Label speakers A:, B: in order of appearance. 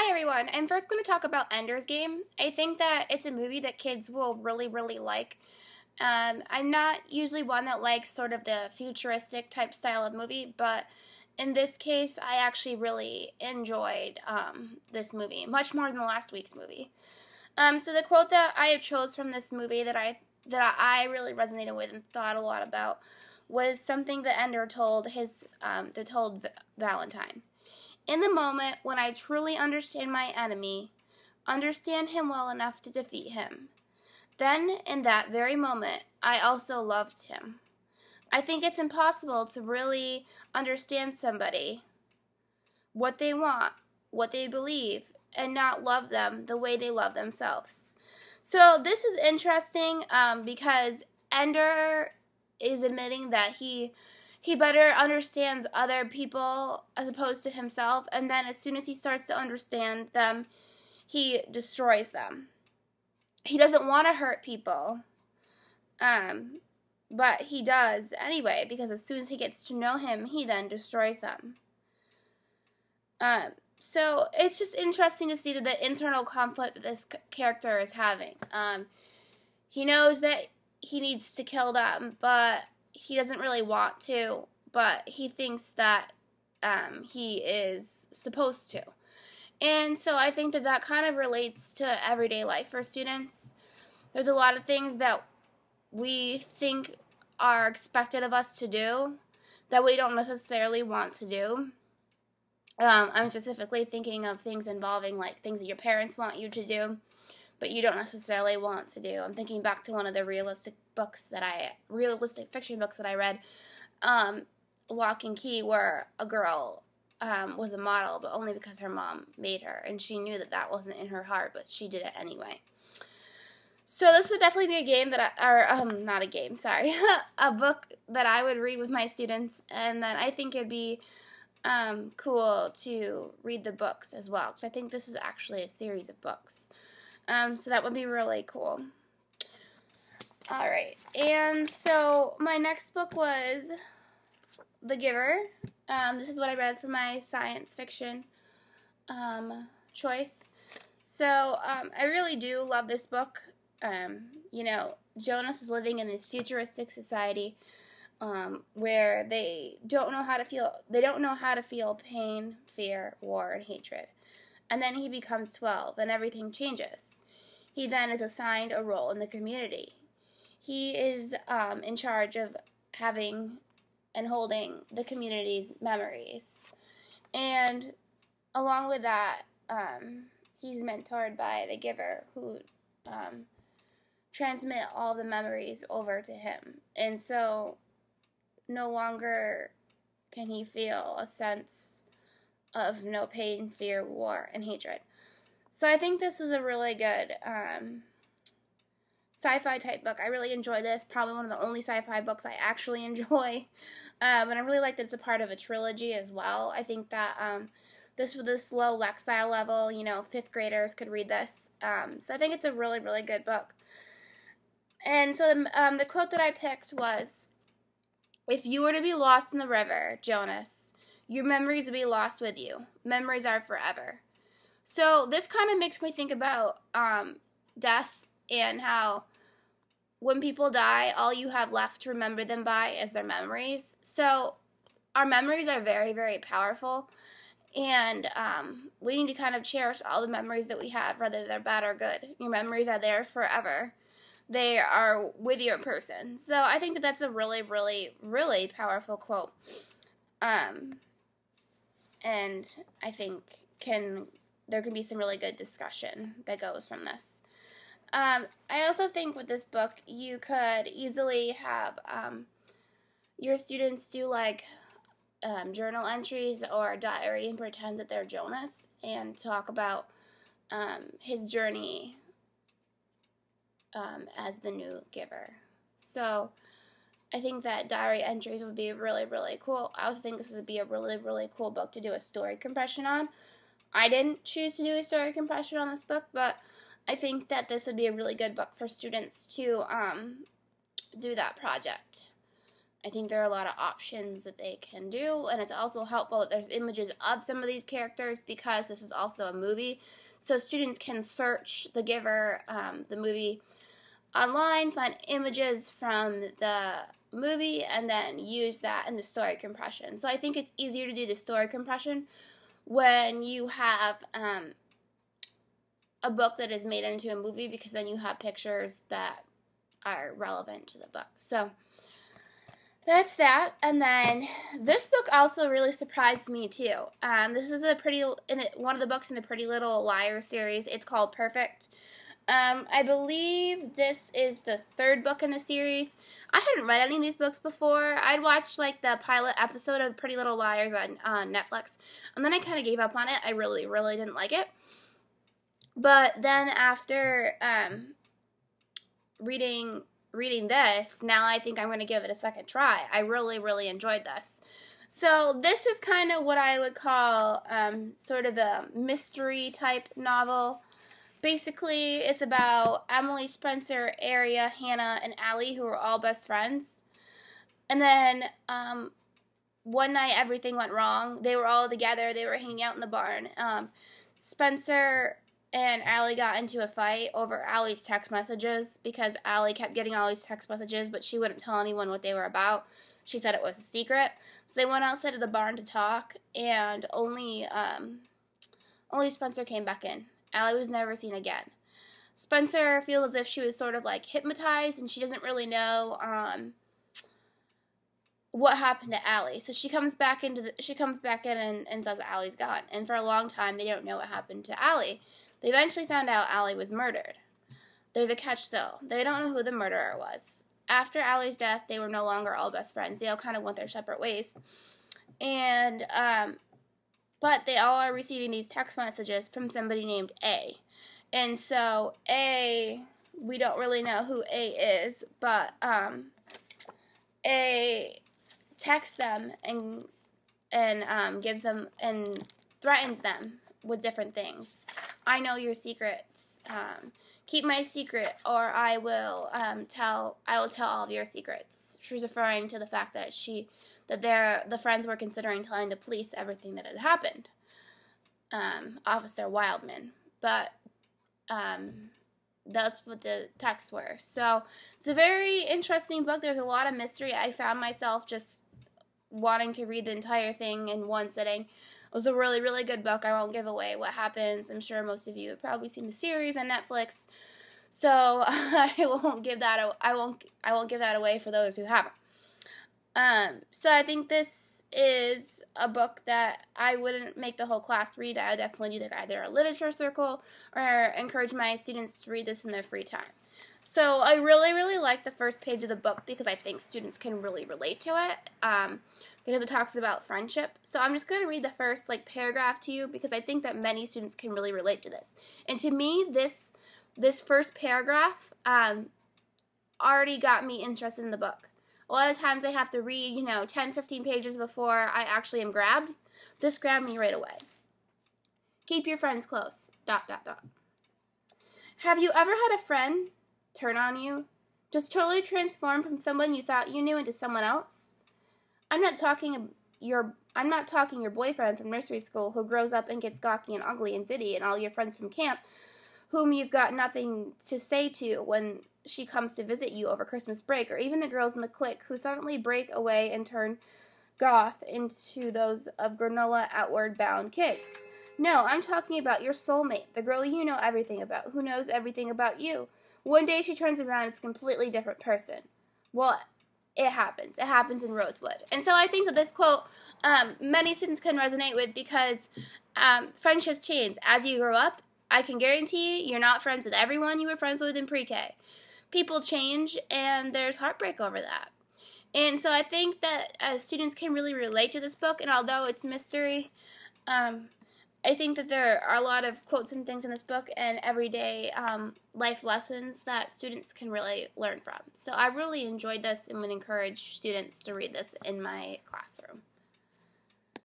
A: Hi everyone, I'm first going to talk about Ender's Game. I think that it's a movie that kids will really like. I'm not usually one that likes sort of the futuristic type style of movie, but in this case, I actually really enjoyed this movie, much more than last week's movie. So the quote that I chose from this movie that I really resonated with and thought a lot about was something that Ender told Valentine. In the moment when I truly understand my enemy, understand him well enough to defeat him, then in that very moment, I also loved him. I think it's impossible to really understand somebody, what they want, what they believe, and not love them the way they love themselves. So this is interesting because Ender is admitting that he better understands other people as opposed to himself, and then as soon as he starts to understand them, he destroys them. He doesn't want to hurt people, but he does anyway, because as soon as he gets to know him, he then destroys them. So it's just interesting to see the internal conflict that this character is having. He knows that he needs to kill them, but he doesn't really want to, but he thinks that he is supposed to. And so I think that kind of relates to everyday life for students. There's a lot of things that we think are expected of us to do that we don't necessarily want to do. I'm specifically thinking of things involving like things that your parents want you to do, but you don't necessarily want to do. I'm thinking back to one of the realistic fiction books that I read, Lock and Key, where a girl was a model, but only because her mom made her, and she knew that wasn't in her heart, but she did it anyway. So this would definitely be a game not a game, sorry, a book that I would read with my students, and then I think it'd be cool to read the books as well, because I think this is actually a series of books. So that would be really cool. Alright, and so my next book was The Giver. This is what I read for my science fiction choice. So I really do love this book. Jonas is living in this futuristic society where they don't know how to feel pain, fear, war, and hatred. And then he becomes 12 and everything changes. He then is assigned a role in the community. He is in charge of having and holding the community's memories. And along with that, he's mentored by the Giver, who transmit all the memories over to him. And so no longer can he feel a sense of no pain, fear, war, and hatred. So I think this is a really good sci-fi type book. I really enjoy this. Probably one of the only sci-fi books I actually enjoy. And I really like that it's a part of a trilogy as well. I think that with this low Lexile level, 5th graders could read this. So I think it's a really, really good book. And so the quote that I picked was, "If you were to be lost in the river, Jonas, your memories would be lost with you. Memories are forever." So this kind of makes me think about death and how when people die, all you have left to remember them by is their memories. So our memories are very, very powerful, and we need to kind of cherish all the memories that we have, whether they're bad or good. Your memories are there forever. They are with your person. So I think that's a really, really, really powerful quote. And I think there can be some really good discussion that goes from this. I also think with this book, you could easily have your students do like journal entries or a diary and pretend that they're Jonas and talk about his journey as the new Giver. So I think that diary entries would be really, really cool. I also think this would be a really, really cool book to do a story compression on. I didn't choose to do a story compression on this book, but I think that this would be a really good book for students to do that project. I think there are a lot of options that they can do, and it's also helpful that there's images of some of these characters because this is also a movie. So students can search The Giver, the movie, online, find images from the movie, and then use that in the story compression. So I think it's easier to do the story compression when you have a book that is made into a movie, because then you have pictures that are relevant to the book. So that's that. And then this book also really surprised me too. This is one of the books in the Pretty Little Liars series. It's called Perfect. I believe this is the third book in the series. I hadn't read any of these books before. I'd watched like the pilot episode of Pretty Little Liars on Netflix, and then I kind of gave up on it. I really, really didn't like it. But then after reading this, now I think I'm going to give it a second try. I really, really enjoyed this. So this is kind of what I would call sort of a mystery type novel. Basically, it's about Emily, Spencer, Aria, Hannah, and Allie, who are all best friends. And then one night everything went wrong. They were all together. They were hanging out in the barn. Spencer and Allie got into a fight over Allie's text messages because Allie kept getting all these text messages, but she wouldn't tell anyone what they were about. She said it was a secret. So they went outside of the barn to talk, and only Spencer came back in. Allie was never seen again. Spencer feels as if she was sort of like hypnotized, and she doesn't really know what happened to Allie. So she comes back in and says Allie's gone. And for a long time, they don't know what happened to Allie. They eventually found out Allie was murdered. There's a catch though. They don't know who the murderer was. After Allie's death, they were no longer all best friends. They all kind of went their separate ways. And but they all are receiving these text messages from somebody named A. And so A, we don't really know who A is, but A texts them and gives them and threatens them with different things. I know your secrets. Keep my secret, or I will tell all of your secrets. She was referring to the fact that the friends were considering telling the police everything that had happened. Officer Wildman. But that's what the texts were. So it's a very interesting book. There's a lot of mystery. I found myself just wanting to read the entire thing in one sitting. It was a really, really good book. I won't give away what happens. I'm sure most of you have probably seen the series on Netflix. So I won't give that away for those who haven't. So I think this is a book that I wouldn't make the whole class read. I would definitely do either a literature circle or encourage my students to read this in their free time. So I really, really like the first page of the book because I think students can really relate to it because it talks about friendship. So I'm just going to read the first paragraph to you because I think that many students can really relate to this. And to me, this first paragraph already got me interested in the book. A lot of times I have to read, 10, 15 pages before I actually am grabbed. This grabbed me right away. Keep your friends close. ... Have you ever had a friend turn on you? Just totally transform from someone you thought you knew into someone else? I'm not talking your boyfriend from nursery school who grows up and gets gawky and ugly and zitty, and all your friends from camp whom you've got nothing to say to when she comes to visit you over Christmas break, or even the girls in the clique who suddenly break away and turn goth into those of granola outward bound kids. No, I'm talking about your soulmate, the girl you know everything about, who knows everything about you. One day she turns around as a completely different person. Well, it happens. It happens in Rosewood. And so I think that this quote many students can resonate with because friendships change. As you grow up, I can guarantee you're not friends with everyone you were friends with in pre-K. People change, and there's heartbreak over that. And so I think that students can really relate to this book, and although it's mystery, I think that there are a lot of quotes and things in this book and everyday life lessons that students can really learn from. So I really enjoyed this and would encourage students to read this in my class.